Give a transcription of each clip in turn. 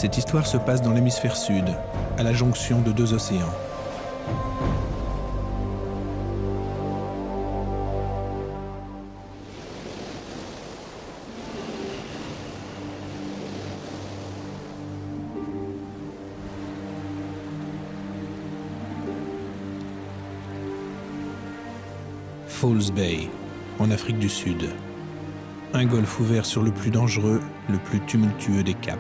Cette histoire se passe dans l'hémisphère sud, à la jonction de deux océans. False Bay, en Afrique du Sud. Un golfe ouvert sur le plus dangereux, le plus tumultueux des caps.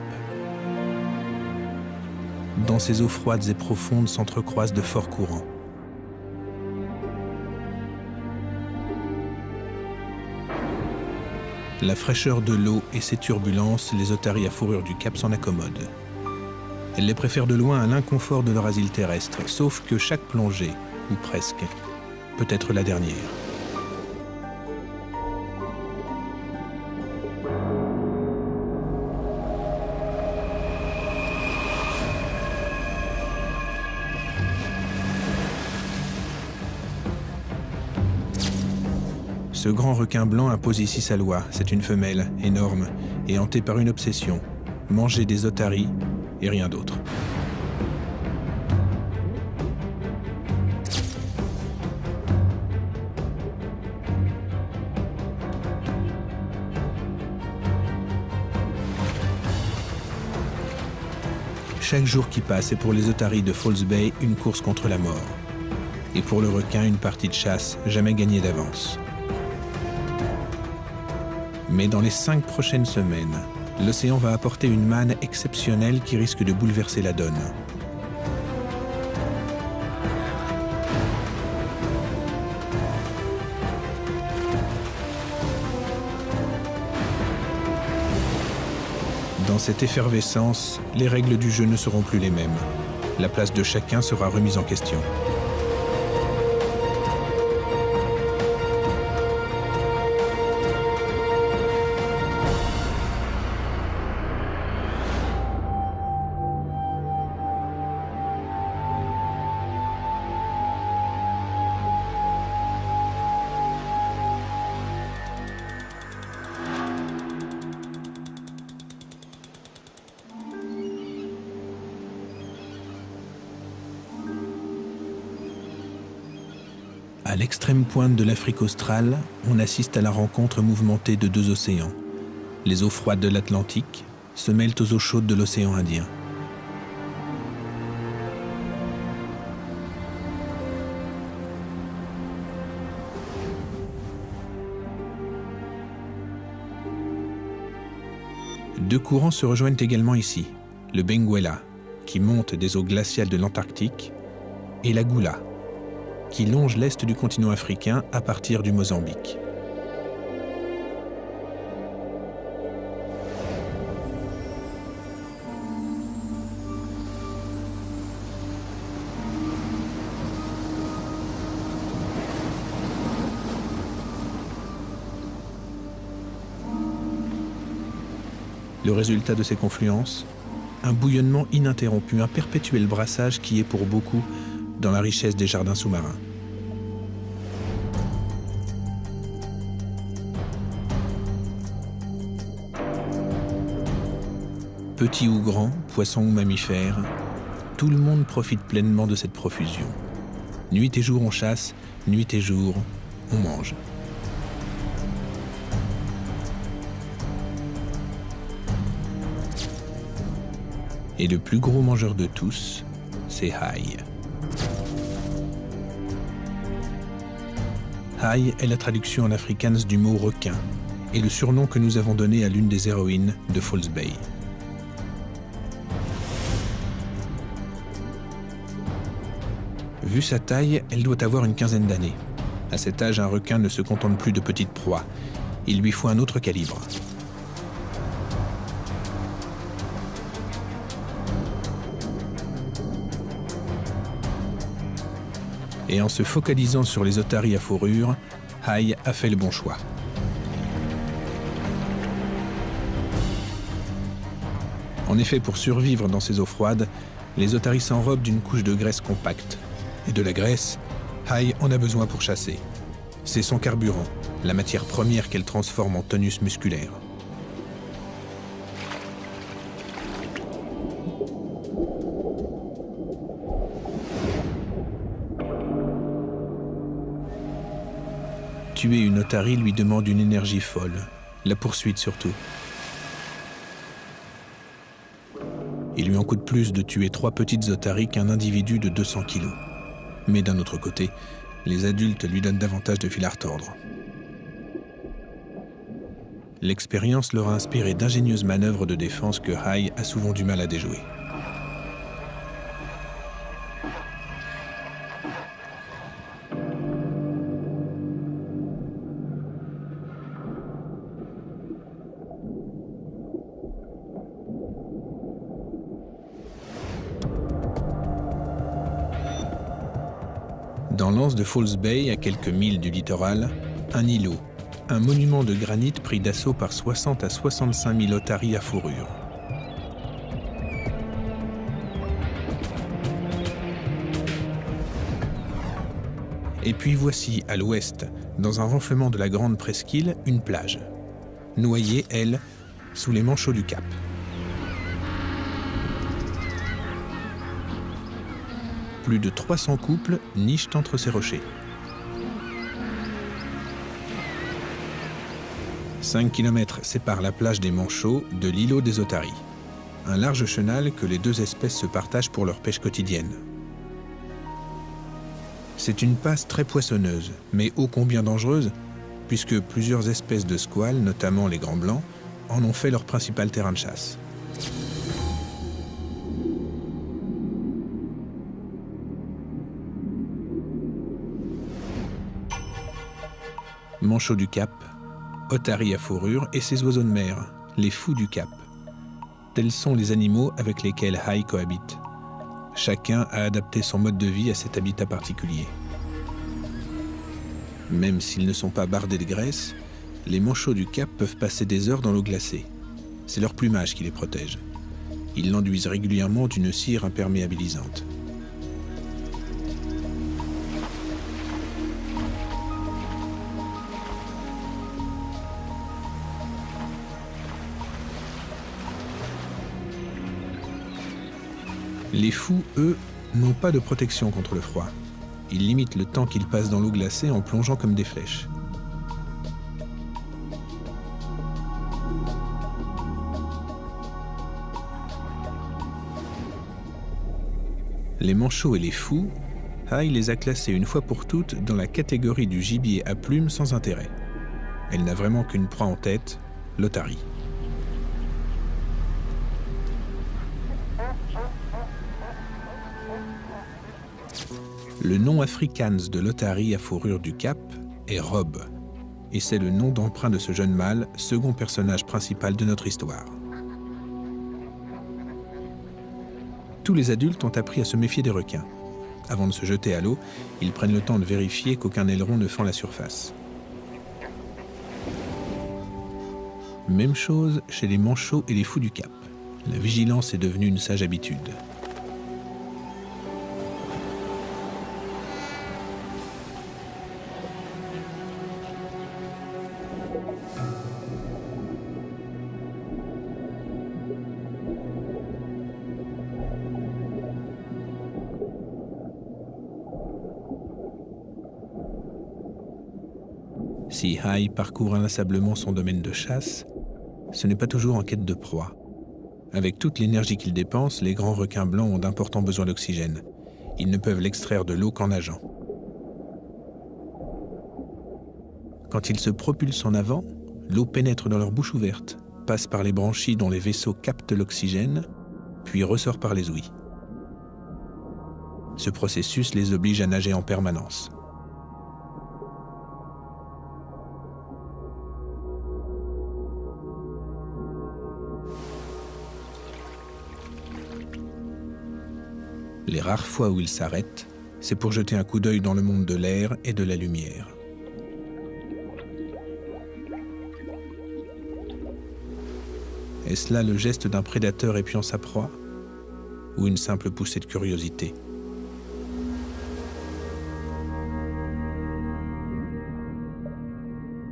Dans ces eaux froides et profondes s'entrecroisent de forts courants. La fraîcheur de l'eau et ses turbulences, les otaries à fourrure du Cap s'en accommodent. Elles les préfèrent de loin à l'inconfort de leur asile terrestre, sauf que chaque plongée, ou presque, peut être la dernière. Ce grand requin blanc impose ici sa loi. C'est une femelle, énorme, et hantée par une obsession. Manger des otaries et rien d'autre. Chaque jour qui passe est pour les otaries de False Bay une course contre la mort. Et pour le requin, une partie de chasse jamais gagnée d'avance. Mais dans les 5 prochaines semaines, l'océan va apporter une manne exceptionnelle qui risque de bouleverser la donne. Dans cette effervescence, les règles du jeu ne seront plus les mêmes. La place de chacun sera remise en question. À l'extrême pointe de l'Afrique australe, on assiste à la rencontre mouvementée de deux océans. Les eaux froides de l'Atlantique se mêlent aux eaux chaudes de l'océan Indien. Deux courants se rejoignent également ici, le Benguela, qui monte des eaux glaciales de l'Antarctique, et la Goula, qui longe l'est du continent africain à partir du Mozambique. Le résultat de ces confluences, un bouillonnement ininterrompu, un perpétuel brassage qui est pour beaucoup dans la richesse des jardins sous-marins. Petits ou grands, poissons ou mammifères, tout le monde profite pleinement de cette profusion. Nuit et jour on chasse, nuit et jour on mange. Et le plus gros mangeur de tous, c'est Hai. Hai est la traduction en afrikaans du mot requin et le surnom que nous avons donné à l'une des héroïnes de False Bay. Vu sa taille, elle doit avoir une quinzaine d'années. À cet âge, un requin ne se contente plus de petites proies. Il lui faut un autre calibre. Et en se focalisant sur les otaries à fourrure, Hai a fait le bon choix. En effet, pour survivre dans ces eaux froides, les otaries s'enrobent d'une couche de graisse compacte. Et de la graisse, Hai en a besoin pour chasser. C'est son carburant, la matière première qu'elle transforme en tonus musculaire. Tuer une otarie lui demande une énergie folle, la poursuite surtout. Il lui en coûte plus de tuer 3 petites otaries qu'un individu de 200 kilos. Mais d'un autre côté, les adultes lui donnent davantage de fil à retordre. L'expérience leur a inspiré d'ingénieuses manœuvres de défense que Hai a souvent du mal à déjouer. Dans l'anse de Falls Bay, à quelques milles du littoral, un îlot, un monument de granit pris d'assaut par 60 à 65 000 otaries à fourrure. Et puis voici, à l'ouest, dans un renflement de la grande presqu'île, une plage, noyée, elle, sous les manchots du Cap. Plus de 300 couples nichent entre ces rochers. 5 km séparent la plage des manchots de l'îlot des otaries, un large chenal que les deux espèces se partagent pour leur pêche quotidienne. C'est une passe très poissonneuse, mais ô combien dangereuse, puisque plusieurs espèces de squales, notamment les grands blancs, en ont fait leur principal terrain de chasse. Manchots du Cap, otaries à fourrure et ces oiseaux de mer, les fous du Cap. Tels sont les animaux avec lesquels Hai cohabite. Chacun a adapté son mode de vie à cet habitat particulier. Même s'ils ne sont pas bardés de graisse, les manchots du Cap peuvent passer des heures dans l'eau glacée. C'est leur plumage qui les protège. Ils l'enduisent régulièrement d'une cire imperméabilisante. Les fous, eux, n'ont pas de protection contre le froid. Ils limitent le temps qu'ils passent dans l'eau glacée en plongeant comme des flèches. Les manchots et les fous, Hai les a classés une fois pour toutes dans la catégorie du gibier à plumes sans intérêt. Elle n'a vraiment qu'une proie en tête, l'otarie. Le nom afrikaans de l'otarie à fourrure du Cap est Rob, et c'est le nom d'emprunt de ce jeune mâle, second personnage principal de notre histoire. Tous les adultes ont appris à se méfier des requins. Avant de se jeter à l'eau, ils prennent le temps de vérifier qu'aucun aileron ne fend la surface. Même chose chez les manchots et les fous du Cap. La vigilance est devenue une sage habitude. Si Hai parcourt inlassablement son domaine de chasse, ce n'est pas toujours en quête de proie. Avec toute l'énergie qu'il dépense, les grands requins blancs ont d'importants besoins d'oxygène. Ils ne peuvent l'extraire de l'eau qu'en nageant. Quand ils se propulsent en avant, l'eau pénètre dans leur bouche ouverte, passe par les branchies dont les vaisseaux captent l'oxygène, puis ressort par les ouïes. Ce processus les oblige à nager en permanence. Les rares fois où ils s'arrêtent, c'est pour jeter un coup d'œil dans le monde de l'air et de la lumière. Est-ce là le geste d'un prédateur épiant sa proie, ou une simple poussée de curiosité?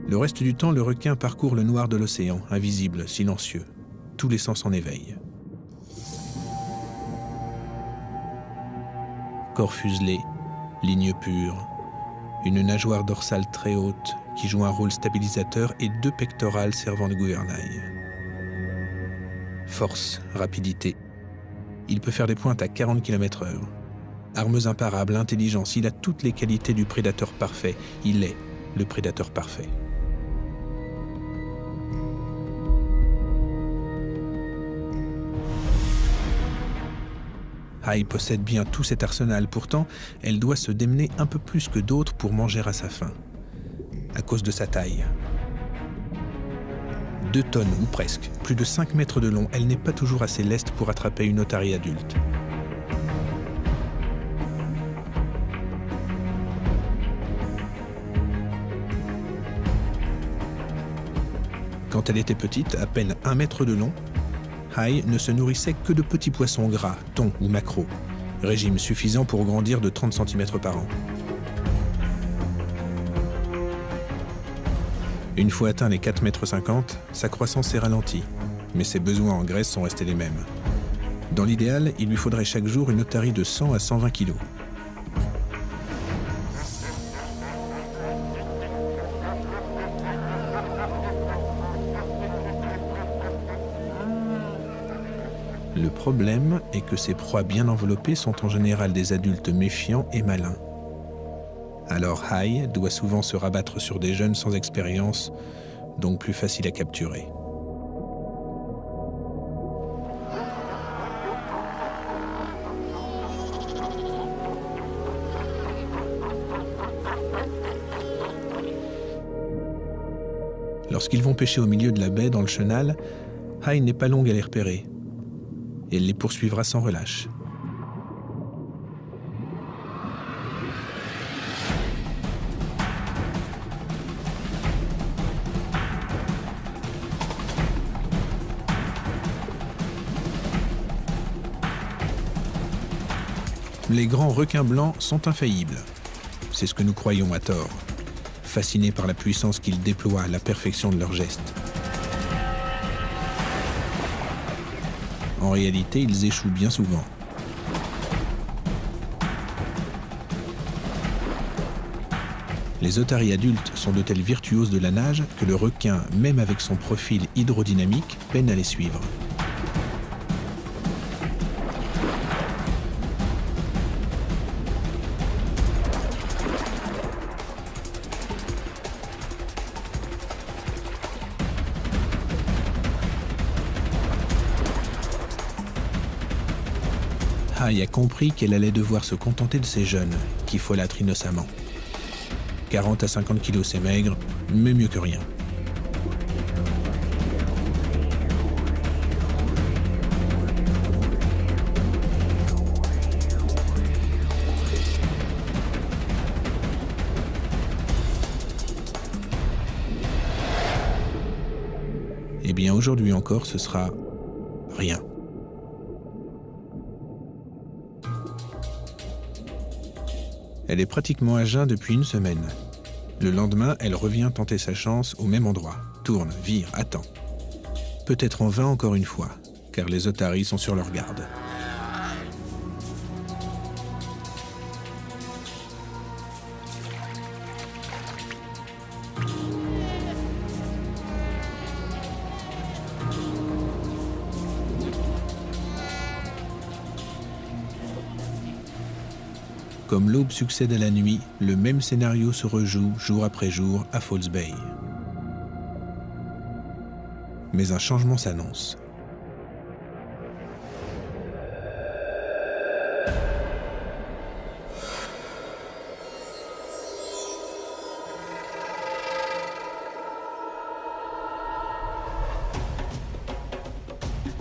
Le reste du temps, le requin parcourt le noir de l'océan, invisible, silencieux, tous les sens en éveil. Corps fuselé, ligne pure, une nageoire dorsale très haute qui jouent un rôle stabilisateur et 2 pectorales servant de gouvernail. Force, rapidité. Il peut faire des pointes à 40 km/h. Armes imparables, intelligence, il a toutes les qualités du prédateur parfait. Il est le prédateur parfait. Hai possède bien tout cet arsenal, pourtant, elle doit se démener un peu plus que d'autres pour manger à sa faim. À cause de sa taille. 2 tonnes, ou presque, plus de 5 mètres de long, elle n'est pas toujours assez leste pour attraper une otarie adulte. Quand elle était petite, à peine 1 mètre de long, Hai ne se nourrissait que de petits poissons gras, thon ou maquereaux, régime suffisant pour grandir de 30 cm par an. Une fois atteint les 4,50 m, sa croissance s'est ralentie, mais ses besoins en graisse sont restés les mêmes. Dans l'idéal, il lui faudrait chaque jour une otarie de 100 à 120 kg. Le problème est que ces proies bien enveloppées sont en général des adultes méfiants et malins. Alors Hai doit souvent se rabattre sur des jeunes sans expérience, donc plus faciles à capturer. Lorsqu'ils vont pêcher au milieu de la baie dans le chenal, Hai n'est pas longue à les repérer. Et elle les poursuivra sans relâche. Les grands requins blancs sont infaillibles. C'est ce que nous croyons à tort, fascinés par la puissance qu'ils déploient à la perfection de leurs gestes. En réalité, ils échouent bien souvent. Les otaries adultes sont de telles virtuoses de la nage que le requin, même avec son profil hydrodynamique, peine à les suivre. Hai a compris qu'elle allait devoir se contenter de ces jeunes, qui folâtrent innocemment. 40 à 50 kilos, c'est maigre, mais mieux que rien. Eh bien, aujourd'hui encore, ce sera rien. Elle est pratiquement à jeun depuis une semaine. Le lendemain, elle revient tenter sa chance au même endroit. Tourne, vire, attend. Peut-être en vain encore une fois, car les otaries sont sur leur garde. Comme l'aube succède à la nuit, le même scénario se rejoue jour après jour à False Bay. Mais un changement s'annonce.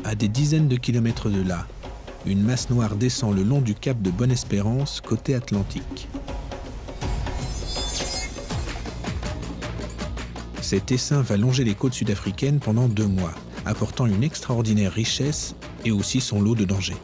À des dizaines de kilomètres de là, une masse noire descend le long du cap de Bonne-Espérance, côté Atlantique. Cet essaim va longer les côtes sud-africaines pendant 2 mois, apportant une extraordinaire richesse et aussi son lot de dangers.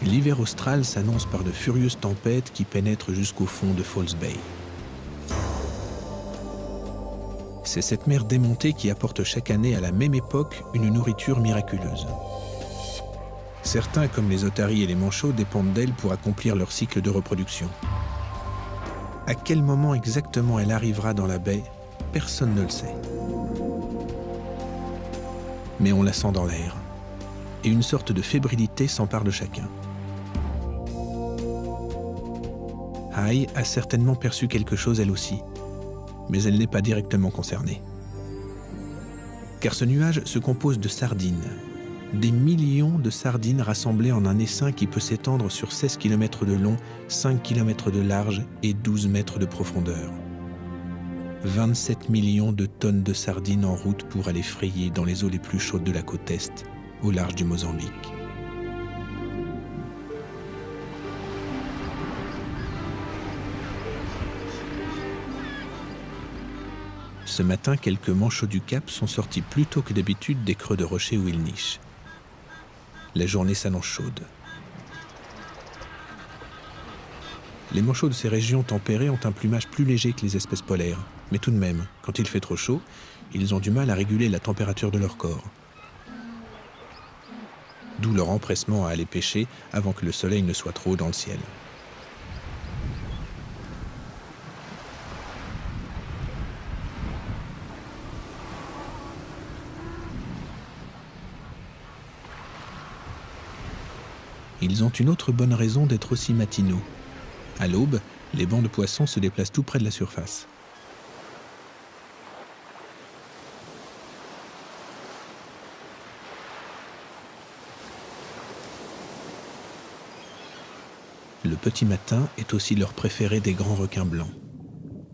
L'hiver austral s'annonce par de furieuses tempêtes qui pénètrent jusqu'au fond de False Bay. C'est cette mer démontée qui apporte chaque année à la même époque une nourriture miraculeuse. Certains, comme les otaries et les manchots, dépendent d'elle pour accomplir leur cycle de reproduction. À quel moment exactement elle arrivera dans la baie, personne ne le sait. Mais on la sent dans l'air, et une sorte de fébrilité s'empare de chacun. Hai a certainement perçu quelque chose elle aussi, mais elle n'est pas directement concernée. Car ce nuage se compose de sardines, des millions de sardines rassemblées en un essaim qui peut s'étendre sur 16 km de long, 5 km de large et 12 mètres de profondeur. 27 millions de tonnes de sardines en route pour aller frayer dans les eaux les plus chaudes de la côte Est, au large du Mozambique. Ce matin, quelques manchots du Cap sont sortis plus tôt que d'habitude des creux de rochers où ils nichent. La journée s'annonce chaude. Les manchots de ces régions tempérées ont un plumage plus léger que les espèces polaires, mais tout de même, quand il fait trop chaud, ils ont du mal à réguler la température de leur corps. D'où leur empressement à aller pêcher avant que le soleil ne soit trop haut dans le ciel. Ils ont une autre bonne raison d'être aussi matinaux. À l'aube, les bancs de poissons se déplacent tout près de la surface. Le petit matin est aussi leur préféré des grands requins blancs.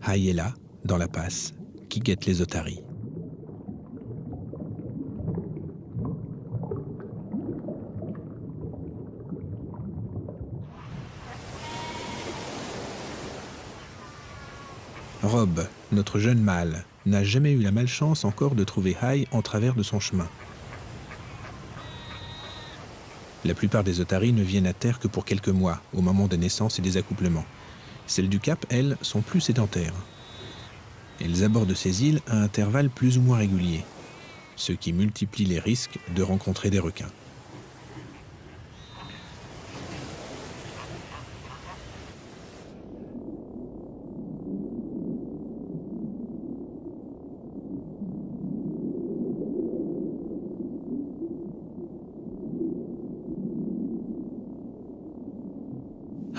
Hai est là, dans la passe, qui guette les otaries. Rob, notre jeune mâle, n'a jamais eu la malchance encore de trouver Hai en travers de son chemin. La plupart des otaries ne viennent à terre que pour quelques mois, au moment des naissances et des accouplements. Celles du Cap, elles, sont plus sédentaires. Elles abordent ces îles à intervalles plus ou moins réguliers, ce qui multiplie les risques de rencontrer des requins.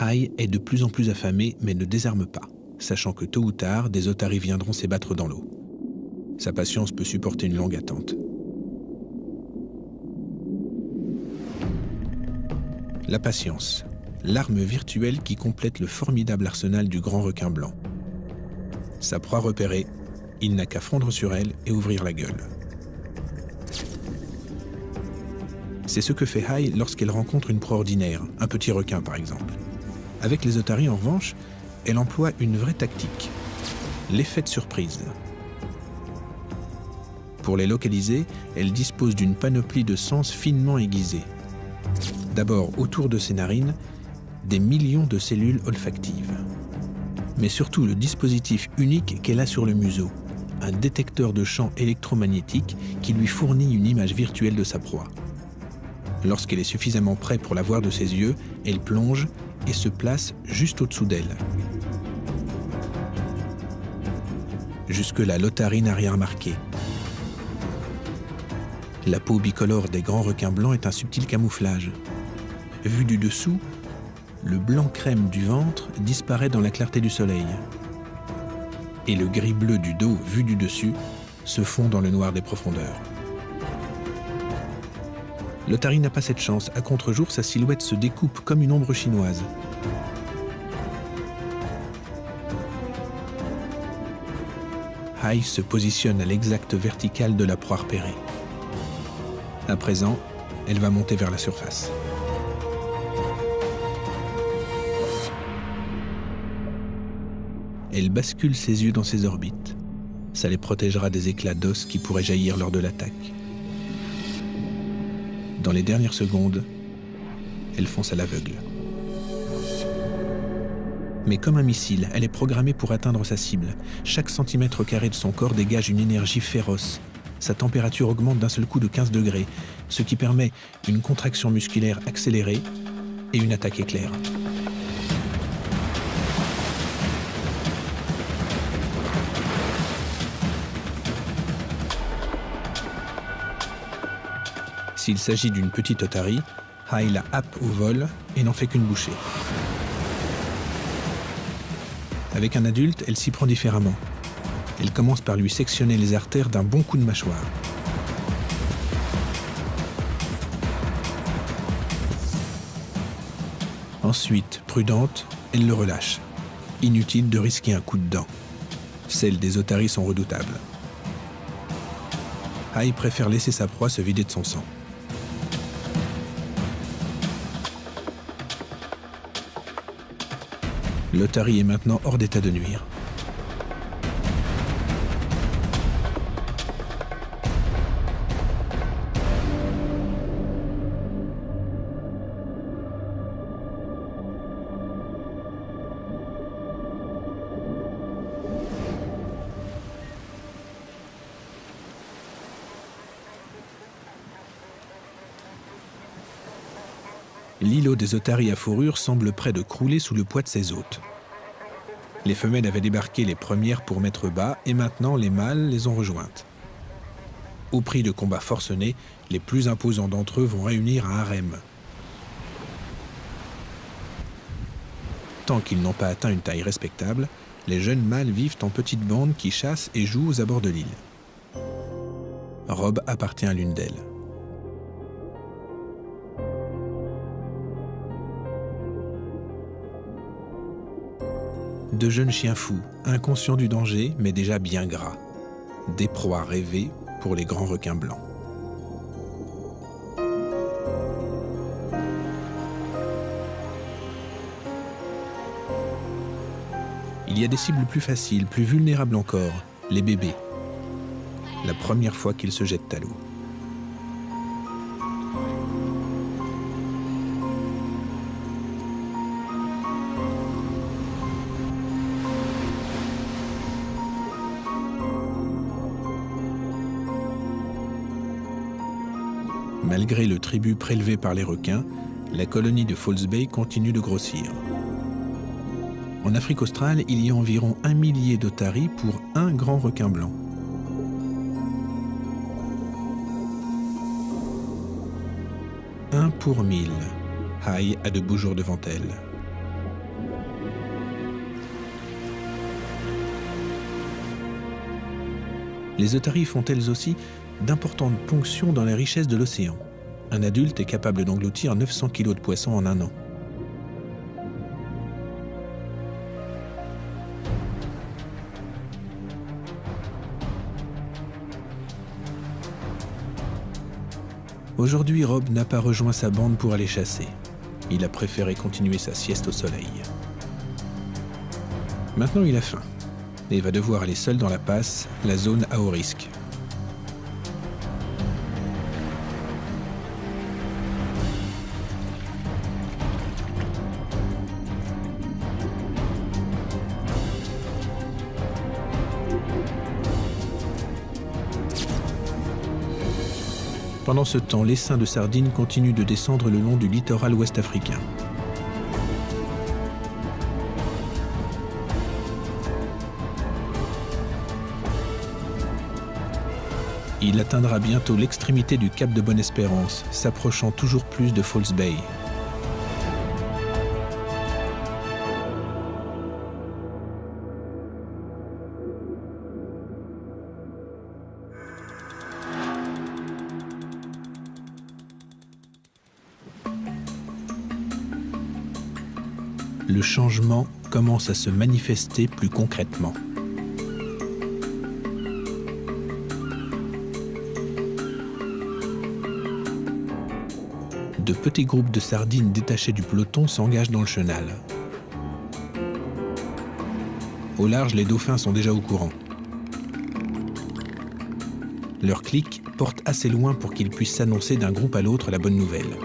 Hai est de plus en plus affamé, mais ne désarme pas, sachant que tôt ou tard, des otaries viendront s'ébattre dans l'eau. Sa patience peut supporter une longue attente. La patience, l'arme virtuelle qui complète le formidable arsenal du grand requin blanc. Sa proie repérée, il n'a qu'à fondre sur elle et ouvrir la gueule. C'est ce que fait Hai lorsqu'elle rencontre une proie ordinaire, un petit requin par exemple. Avec les otaries, en revanche, elle emploie une vraie tactique, l'effet de surprise. Pour les localiser, elle dispose d'une panoplie de sens finement aiguisés. D'abord, autour de ses narines, des millions de cellules olfactives. Mais surtout le dispositif unique qu'elle a sur le museau, un détecteur de champs électromagnétiques qui lui fournit une image virtuelle de sa proie. Lorsqu'elle est suffisamment prête pour la voir de ses yeux, elle plonge et se place juste au-dessous d'elle. Jusque-là, l'otarie n'a rien remarqué. La peau bicolore des grands requins blancs est un subtil camouflage. Vu du dessous, le blanc crème du ventre disparaît dans la clarté du soleil. Et le gris-bleu du dos, vu du dessus, se fond dans le noir des profondeurs. L'otarie n'a pas cette chance. À contre-jour, sa silhouette se découpe comme une ombre chinoise. Hai se positionne à l'exacte verticale de la proie repérée. À présent, elle va monter vers la surface. Elle bascule ses yeux dans ses orbites. Ça les protégera des éclats d'os qui pourraient jaillir lors de l'attaque. Dans les dernières secondes, Elle fonce à l'aveugle. Mais comme un missile, elle est programmée pour atteindre sa cible. Chaque centimètre carré de son corps dégage une énergie féroce. Sa température augmente d'un seul coup de 15 degrés, ce qui permet une contraction musculaire accélérée et une attaque éclair. S'il s'agit d'une petite otarie, Hai la happe au vol et n'en fait qu'une bouchée. Avec un adulte, elle s'y prend différemment. Elle commence par lui sectionner les artères d'un bon coup de mâchoire. Ensuite, prudente, elle le relâche. Inutile de risquer un coup de dent. Celles des otaries sont redoutables. Hai préfère laisser sa proie se vider de son sang. L'otarie est maintenant hors d'état de nuire. L'îlot des otaries à fourrure semble près de crouler sous le poids de ses hôtes. Les femelles avaient débarqué les premières pour mettre bas et maintenant les mâles les ont rejointes. Au prix de combats forcenés, les plus imposants d'entre eux vont réunir un harem. Tant qu'ils n'ont pas atteint une taille respectable, les jeunes mâles vivent en petites bandes qui chassent et jouent aux abords de l'île. Rob appartient à l'une d'elles. De jeunes chiens fous, inconscients du danger, mais déjà bien gras. Des proies rêvées pour les grands requins blancs. Il y a des cibles plus faciles, plus vulnérables encore, les bébés. La première fois qu'ils se jettent à l'eau. Malgré le tribut prélevé par les requins, la colonie de False Bay continue de grossir. En Afrique australe, il y a environ 1 millier d'otaries pour un grand requin blanc. Un pour 1000. Hai a de beaux jours devant elle. Les otaries font elles aussi d'importantes ponctions dans les richesses de l'océan. Un adulte est capable d'engloutir 900 kg de poissons en un an. Aujourd'hui, Rob n'a pas rejoint sa bande pour aller chasser. Il a préféré continuer sa sieste au soleil. Maintenant, il a faim et va devoir aller seul dans la passe, la zone à haut risque. Pendant ce temps, l'essaim de sardines continue de descendre le long du littoral ouest africain. Il atteindra bientôt l'extrémité du cap de Bonne-Espérance, s'approchant toujours plus de False Bay. Le changement commence à se manifester plus concrètement. De petits groupes de sardines détachés du peloton s'engagent dans le chenal. Au large, les dauphins sont déjà au courant. Leur clic porte assez loin pour qu'ils puissent s'annoncer d'un groupe à l'autre la bonne nouvelle.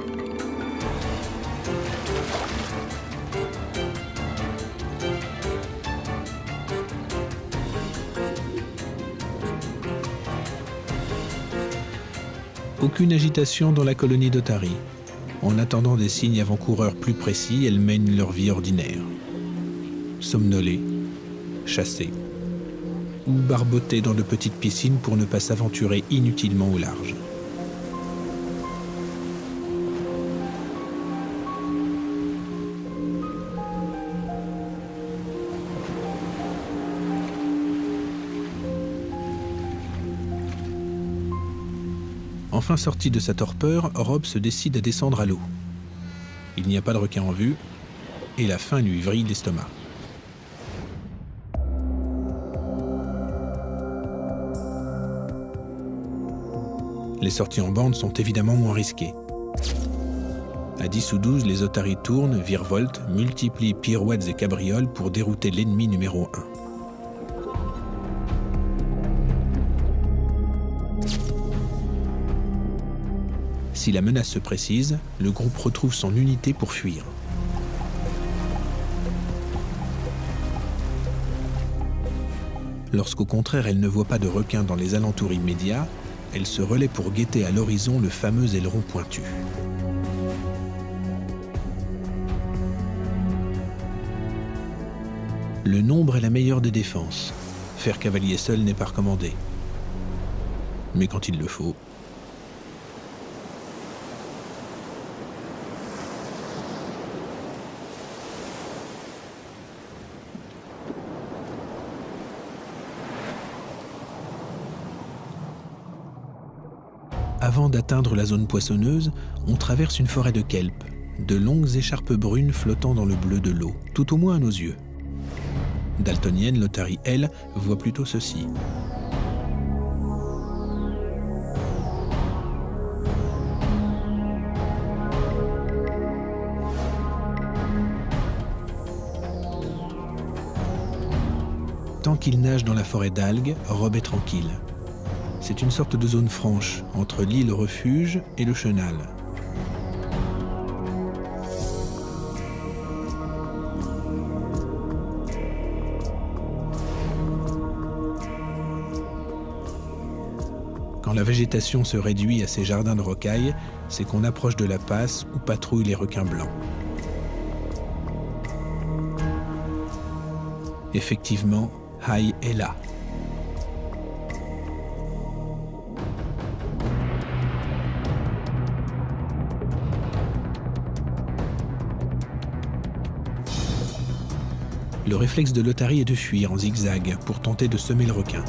Aucune agitation dans la colonie d'Otari. En attendant des signes avant-coureurs plus précis, elles mènent leur vie ordinaire. Somnolées, chassées, ou barbotées dans de petites piscines pour ne pas s'aventurer inutilement au large. Enfin sorti de sa torpeur, Rob se décide à descendre à l'eau. Il n'y a pas de requin en vue, et la faim lui vrille l'estomac. Les sorties en bande sont évidemment moins risquées. À 10 ou 12, les otaries tournent, virevoltent, multiplient pirouettes et cabrioles pour dérouter l'ennemi numéro 1. Si la menace se précise, le groupe retrouve son unité pour fuir. Lorsqu'au contraire elle ne voit pas de requins dans les alentours immédiats, elle se relaie pour guetter à l'horizon le fameux aileron pointu. Le nombre est la meilleure des défenses. Faire cavalier seul n'est pas recommandé. Mais quand il le faut... Avant d'atteindre la zone poissonneuse, on traverse une forêt de kelp, de longues écharpes brunes flottant dans le bleu de l'eau, tout au moins à nos yeux. Daltonienne, l'Otari, elle, voit plutôt ceci. Tant qu'il nage dans la forêt d'algues, Rob est tranquille. C'est une sorte de zone franche, entre l'île refuge et le chenal. Quand la végétation se réduit à ces jardins de rocailles, c'est qu'on approche de la passe où patrouillent les requins blancs. Effectivement, Hai est là. Le réflexe de l'Otari est de fuir en zigzag pour tenter de semer le requin.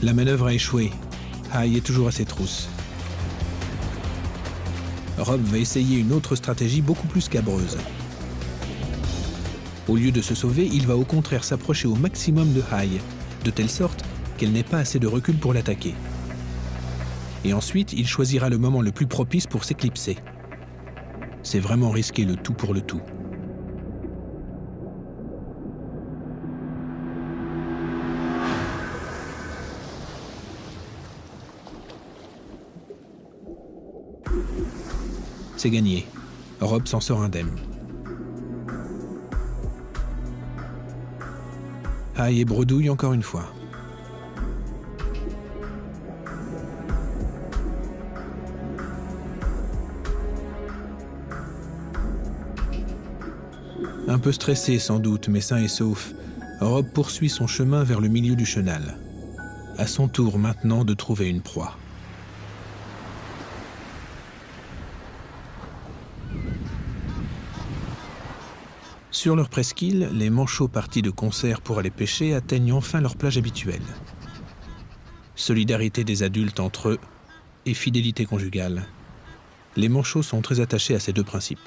La manœuvre a échoué. Hai est toujours à ses trousses. Rob va essayer une autre stratégie beaucoup plus scabreuse. Au lieu de se sauver, il va au contraire s'approcher au maximum de Hai, de telle sorte qu'elle n'ait pas assez de recul pour l'attaquer. Et ensuite, il choisira le moment le plus propice pour s'éclipser. C'est vraiment risquer le tout pour le tout. C'est gagné. Rob s'en sort indemne. Hai et bredouille encore une fois. Un peu stressé sans doute, mais sain et sauf, Rob poursuit son chemin vers le milieu du chenal. À son tour maintenant de trouver une proie. Sur leur presqu'île, les manchots partis de concert pour aller pêcher atteignent enfin leur plage habituelle. Solidarité des adultes entre eux et fidélité conjugale. Les manchots sont très attachés à ces deux principes.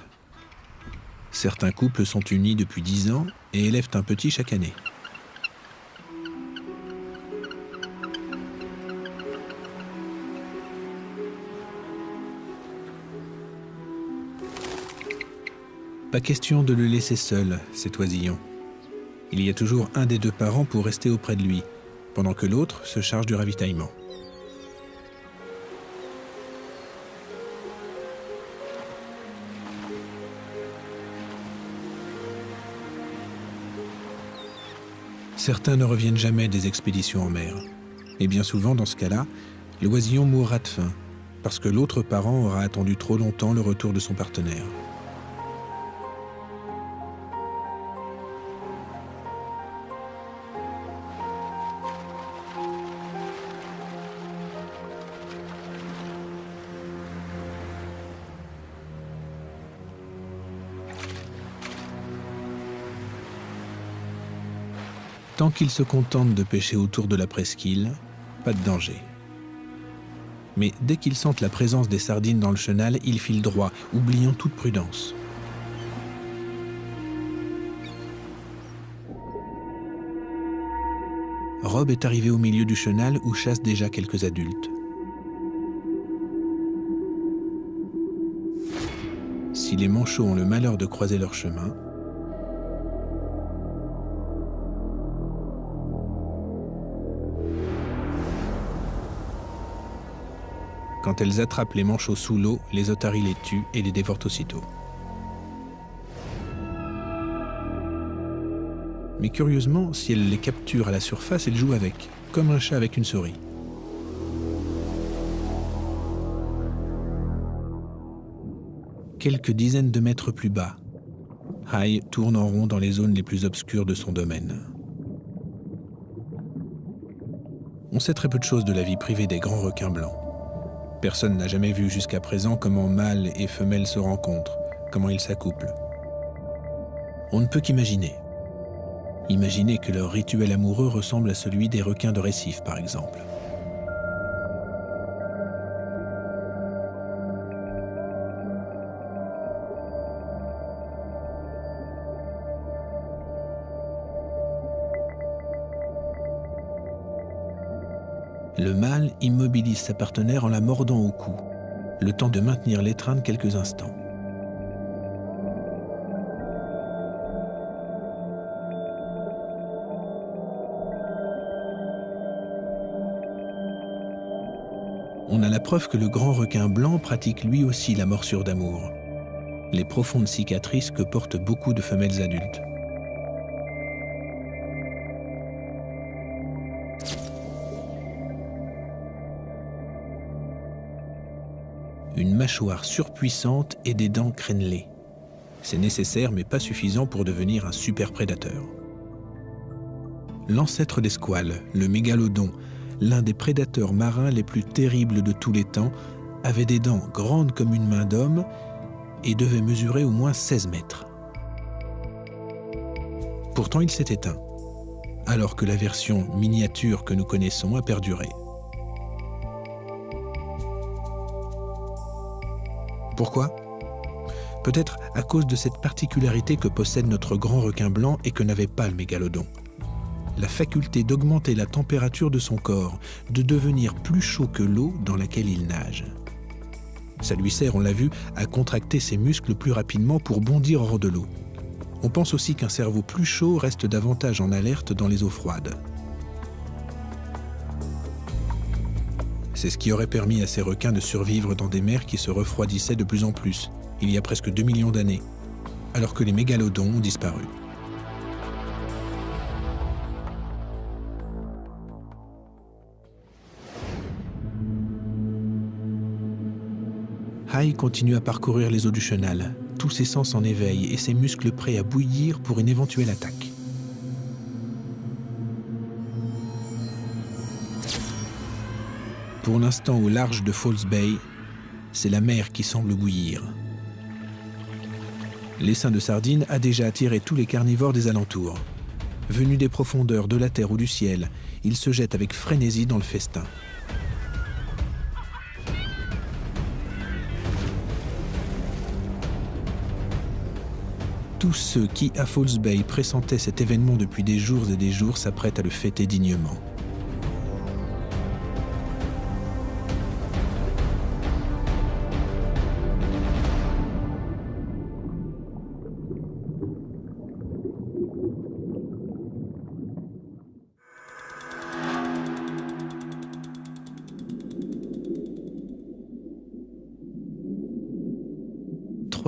Certains couples sont unis depuis 10 ans et élèvent un petit chaque année. Pas question de le laisser seul, cet oisillon. Il y a toujours un des deux parents pour rester auprès de lui, pendant que l'autre se charge du ravitaillement. Certains ne reviennent jamais des expéditions en mer. Et bien souvent, dans ce cas-là, l'oisillon mourra de faim, parce que l'autre parent aura attendu trop longtemps le retour de son partenaire. Tant qu'ils se contentent de pêcher autour de la presqu'île, pas de danger. Mais dès qu'ils sentent la présence des sardines dans le chenal, ils filent droit, oubliant toute prudence. Rob est arrivé au milieu du chenal où chassent déjà quelques adultes. Si les manchots ont le malheur de croiser leur chemin, quand elles attrapent les manchots sous l'eau, les otaries les tuent et les dévorent aussitôt. Mais curieusement, si elles les capturent à la surface, elles jouent avec, comme un chat avec une souris. Quelques dizaines de mètres plus bas, Hai tourne en rond dans les zones les plus obscures de son domaine. On sait très peu de choses de la vie privée des grands requins blancs. Personne n'a jamais vu jusqu'à présent comment mâles et femelles se rencontrent, comment ils s'accouplent. On ne peut qu'imaginer. Imaginer que leur rituel amoureux ressemble à celui des requins de récif, par exemple. Le mâle immobilise sa partenaire en la mordant au cou, le temps de maintenir l'étreinte quelques instants. On a la preuve que le grand requin blanc pratique lui aussi la morsure d'amour, les profondes cicatrices que portent beaucoup de femelles adultes. Une mâchoire surpuissante et des dents crénelées. C'est nécessaire mais pas suffisant pour devenir un super prédateur. L'ancêtre des squales, le mégalodon, l'un des prédateurs marins les plus terribles de tous les temps, avait des dents grandes comme une main d'homme et devait mesurer au moins 16 mètres. Pourtant, il s'est éteint, alors que la version miniature que nous connaissons a perduré. Pourquoi ? Peut-être à cause de cette particularité que possède notre grand requin blanc et que n'avait pas le mégalodon. La faculté d'augmenter la température de son corps, de devenir plus chaud que l'eau dans laquelle il nage. Ça lui sert, on l'a vu, à contracter ses muscles plus rapidement pour bondir hors de l'eau. On pense aussi qu'un cerveau plus chaud reste davantage en alerte dans les eaux froides. C'est ce qui aurait permis à ces requins de survivre dans des mers qui se refroidissaient de plus en plus, il y a presque 2 millions d'années, alors que les mégalodons ont disparu. Hai continue à parcourir les eaux du chenal, tous ses sens en éveil et ses muscles prêts à bouillir pour une éventuelle attaque. Pour l'instant, au large de False Bay, c'est la mer qui semble bouillir. L'essaim de sardines a déjà attiré tous les carnivores des alentours. Venus des profondeurs, de la terre ou du ciel, ils se jettent avec frénésie dans le festin. Tous ceux qui, à False Bay, pressentaient cet événement depuis des jours et des jours s'apprêtent à le fêter dignement.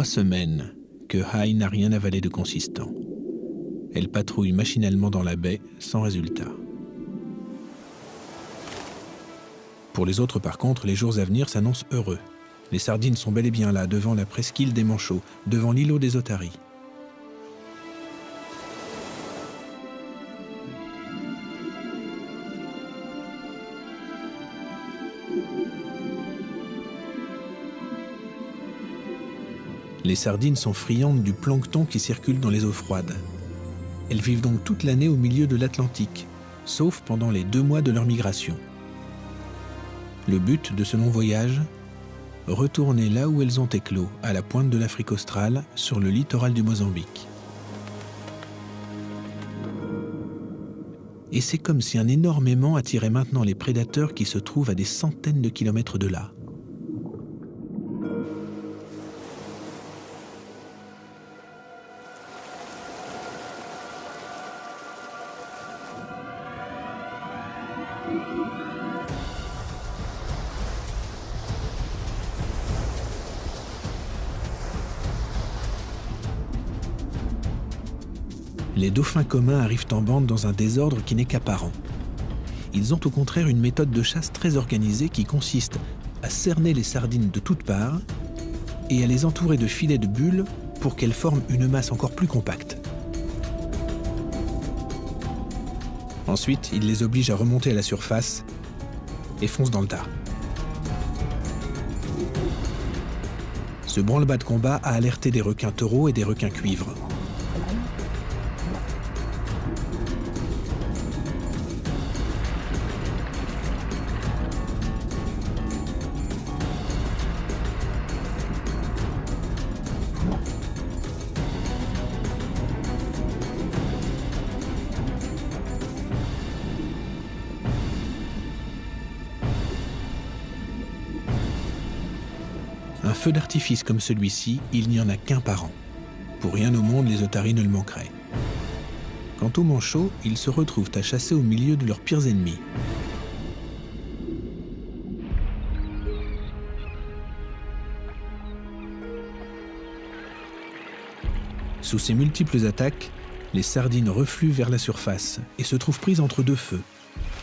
3 semaines que Hai n'a rien avalé de consistant. Elle patrouille machinalement dans la baie, sans résultat. Pour les autres, par contre, les jours à venir s'annoncent heureux. Les sardines sont bel et bien là, devant la presqu'île des Manchots, devant l'îlot des Otaries. Les sardines sont friandes du plancton qui circule dans les eaux froides. Elles vivent donc toute l'année au milieu de l'Atlantique, sauf pendant les 2 mois de leur migration. Le but de ce long voyage ? Retourner là où elles ont éclos, à la pointe de l'Afrique australe, sur le littoral du Mozambique. Et c'est comme si un énorme aimant attirait maintenant les prédateurs qui se trouvent à des centaines de kilomètres de là. Les dauphins communs arrivent en bande dans un désordre qui n'est qu'apparent. Ils ont au contraire une méthode de chasse très organisée qui consiste à cerner les sardines de toutes parts et à les entourer de filets de bulles pour qu'elles forment une masse encore plus compacte. Ensuite, ils les obligent à remonter à la surface et foncent dans le tas. Ce branle-bas de combat a alerté des requins taureaux et des requins cuivres. Un feu d'artifice comme celui-ci, il n'y en a qu'un par an. Pour rien au monde, les otaries ne le manqueraient. Quant aux manchots, ils se retrouvent à chasser au milieu de leurs pires ennemis. Sous ces multiples attaques, les sardines refluent vers la surface et se trouvent prises entre 2 feux,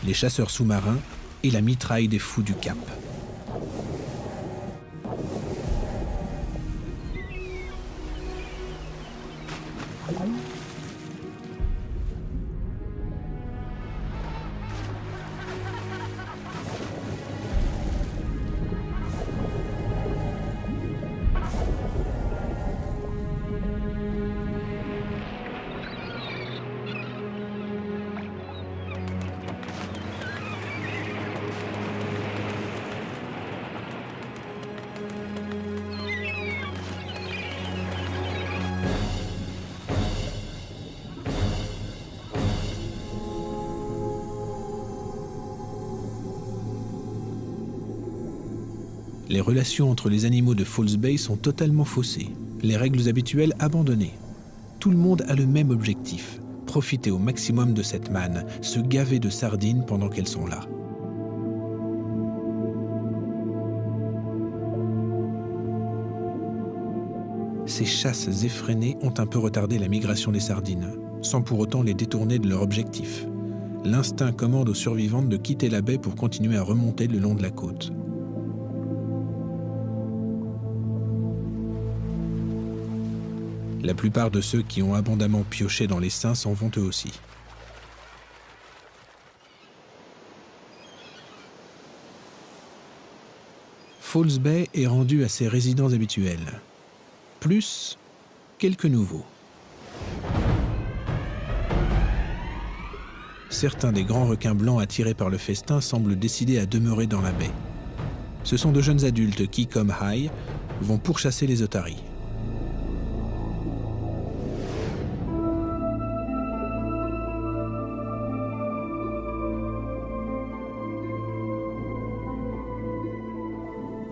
les chasseurs sous-marins et la mitraille des fous du Cap. Les relations entre les animaux de False Bay sont totalement faussées, les règles habituelles abandonnées. Tout le monde a le même objectif, profiter au maximum de cette manne, se gaver de sardines pendant qu'elles sont là. Ces chasses effrénées ont un peu retardé la migration des sardines, sans pour autant les détourner de leur objectif. L'instinct commande aux survivantes de quitter la baie pour continuer à remonter le long de la côte. La plupart de ceux qui ont abondamment pioché dans les seins s'en vont eux aussi. False Bay est rendu à ses résidents habituels, plus quelques nouveaux. Certains des grands requins blancs attirés par le festin semblent décidés à demeurer dans la baie. Ce sont de jeunes adultes qui, comme Hai, vont pourchasser les otaries.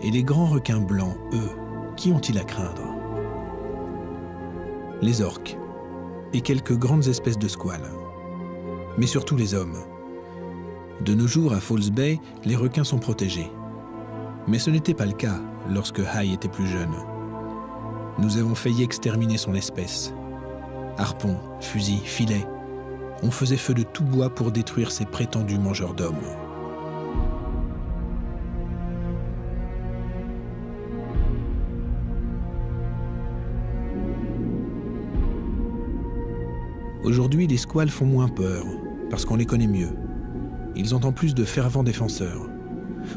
Et les grands requins blancs, eux, qui ont-ils à craindre? Les orques et quelques grandes espèces de squales. Mais surtout les hommes. De nos jours, à False Bay, les requins sont protégés. Mais ce n'était pas le cas lorsque Hai était plus jeune. Nous avons failli exterminer son espèce. Harpons, fusils, filets. On faisait feu de tout bois pour détruire ces prétendus mangeurs d'hommes. Aujourd'hui, les squales font moins peur, parce qu'on les connaît mieux. Ils ont en plus de fervents défenseurs.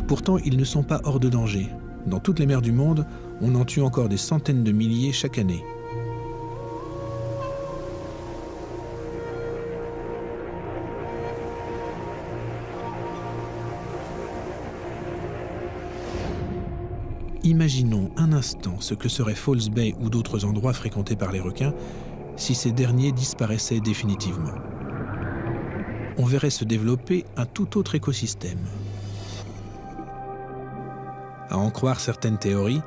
Pourtant, ils ne sont pas hors de danger. Dans toutes les mers du monde, on en tue encore des centaines de milliers chaque année. Imaginons un instant ce que serait False Bay ou d'autres endroits fréquentés par les requins si ces derniers disparaissaient définitivement. On verrait se développer un tout autre écosystème. À en croire certaines théories,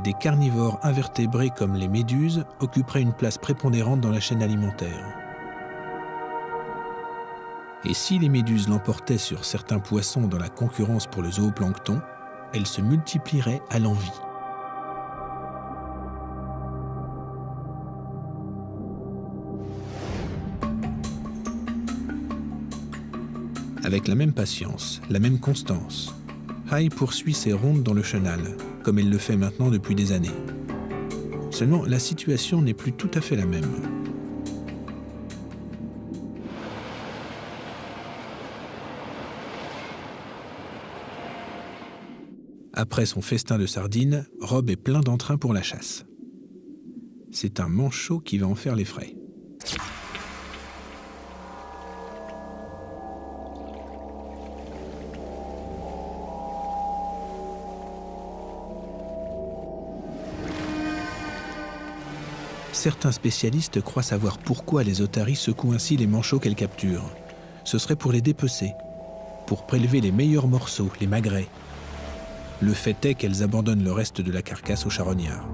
des carnivores invertébrés comme les méduses occuperaient une place prépondérante dans la chaîne alimentaire. Et si les méduses l'emportaient sur certains poissons dans la concurrence pour le zooplancton, elles se multiplieraient à l'envi. Avec la même patience, la même constance, Hai poursuit ses rondes dans le chenal, comme elle le fait maintenant depuis des années. Seulement, la situation n'est plus tout à fait la même. Après son festin de sardines, Rob est plein d'entrain pour la chasse. C'est un manchot qui va en faire les frais. Certains spécialistes croient savoir pourquoi les otaries secouent ainsi les manchots qu'elles capturent. Ce serait pour les dépecer, pour prélever les meilleurs morceaux, les magrets. Le fait est qu'elles abandonnent le reste de la carcasse aux charognards.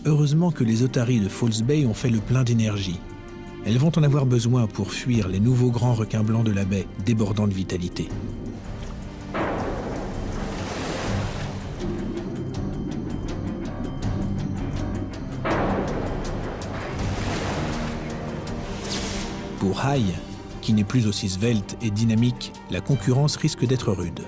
Heureusement que les otaries de False Bay ont fait le plein d'énergie. Elles vont en avoir besoin pour fuir les nouveaux grands requins blancs de la baie, débordant de vitalité. Pour Hai, qui n'est plus aussi svelte et dynamique, la concurrence risque d'être rude.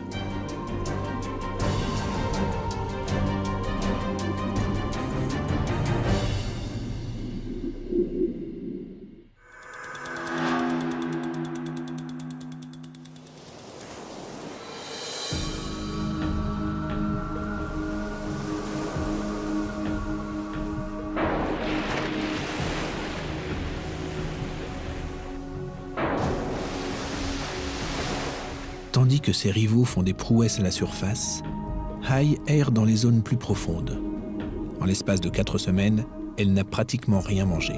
Tandis que ses rivaux font des prouesses à la surface, Hai erre dans les zones plus profondes. En l'espace de 4 semaines, elle n'a pratiquement rien mangé.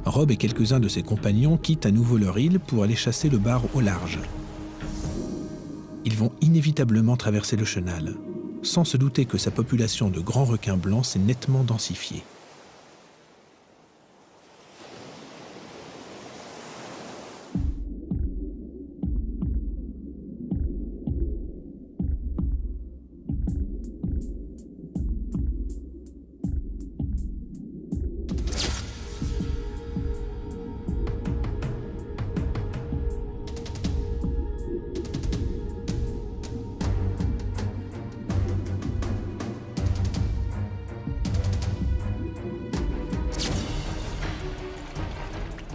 Rob et quelques-uns de ses compagnons quittent à nouveau leur île pour aller chasser le bar au large. Ils vont inévitablement traverser le chenal, sans se douter que sa population de grands requins blancs s'est nettement densifiée.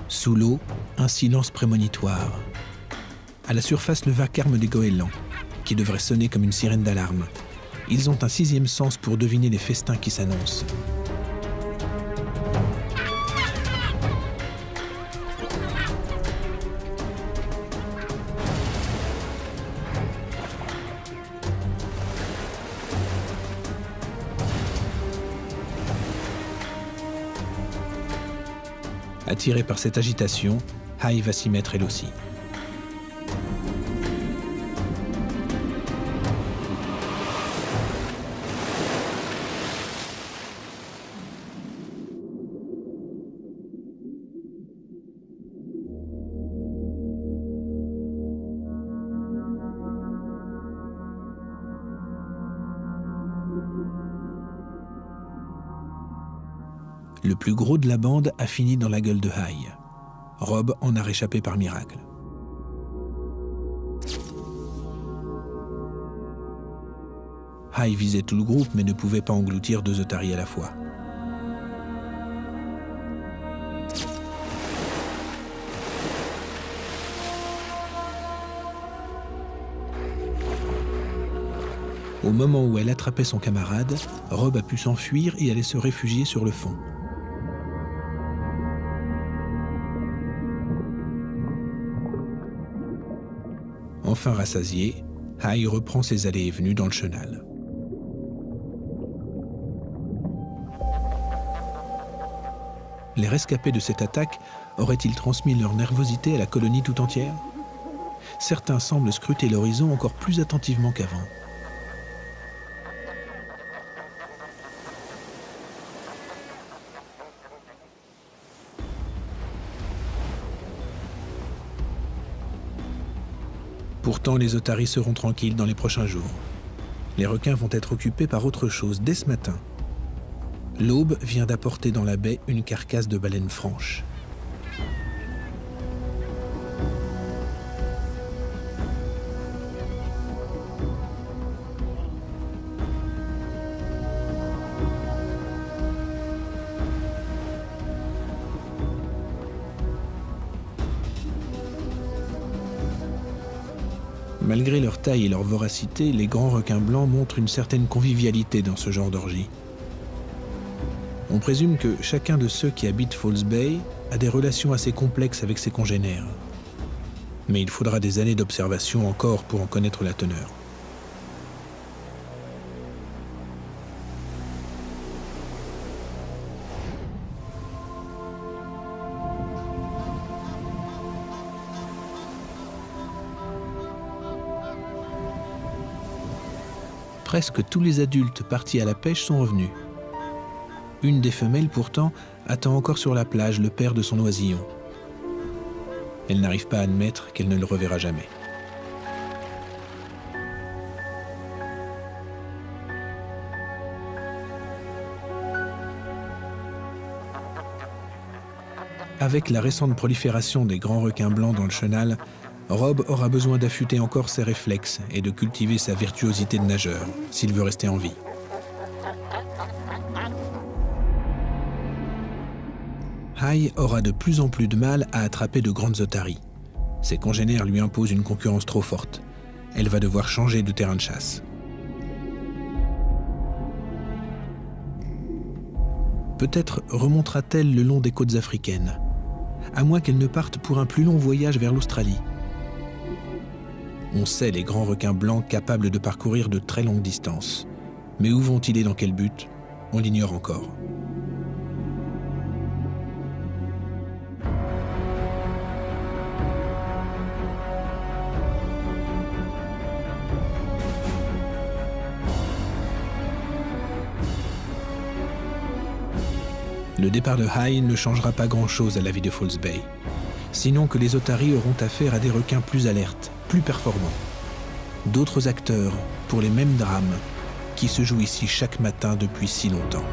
Sous l'eau, un silence prémonitoire. À la surface, le vacarme des goélands, qui devrait sonner comme une sirène d'alarme. Ils ont un 6e sens pour deviner les festins qui s'annoncent. Attirée par cette agitation, Hai va s'y mettre elle aussi. Le plus gros de la bande a fini dans la gueule de Hay. Robb en a réchappé par miracle. Hay visait tout le groupe mais ne pouvait pas engloutir 2 otaries à la fois. Au moment où elle attrapait son camarade, Robb a pu s'enfuir et aller se réfugier sur le fond. Enfin rassasié, Hay reprend ses allées et venues dans le chenal. Les rescapés de cette attaque auraient-ils transmis leur nervosité à la colonie tout entière? Certains semblent scruter l'horizon encore plus attentivement qu'avant. Pourtant, les otaries seront tranquilles dans les prochains jours. Les requins vont être occupés par autre chose dès ce matin. L'aube vient d'apporter dans la baie une carcasse de baleine franche. Malgré leur taille et leur voracité, les grands requins blancs montrent une certaine convivialité dans ce genre d'orgie. On présume que chacun de ceux qui habitent False Bay a des relations assez complexes avec ses congénères. Mais il faudra des années d'observation encore pour en connaître la teneur. Presque tous les adultes partis à la pêche sont revenus. Une des femelles, pourtant, attend encore sur la plage le père de son oisillon. Elle n'arrive pas à admettre qu'elle ne le reverra jamais. Avec la récente prolifération des grands requins blancs dans le chenal, Robb aura besoin d'affûter encore ses réflexes et de cultiver sa virtuosité de nageur, s'il veut rester en vie. Hay aura de plus en plus de mal à attraper de grandes otaries. Ses congénères lui imposent une concurrence trop forte. Elle va devoir changer de terrain de chasse. Peut-être remontera-t-elle le long des côtes africaines, à moins qu'elle ne parte pour un plus long voyage vers l'Australie. On sait les grands requins blancs capables de parcourir de très longues distances. Mais où vont-ils et dans quel but? On l'ignore encore. Le départ de Hay ne changera pas grand-chose à la vie de False Bay, sinon que les otaries auront affaire à des requins plus alertes, plus performants. D'autres acteurs pour les mêmes drames qui se jouent ici chaque matin depuis si longtemps.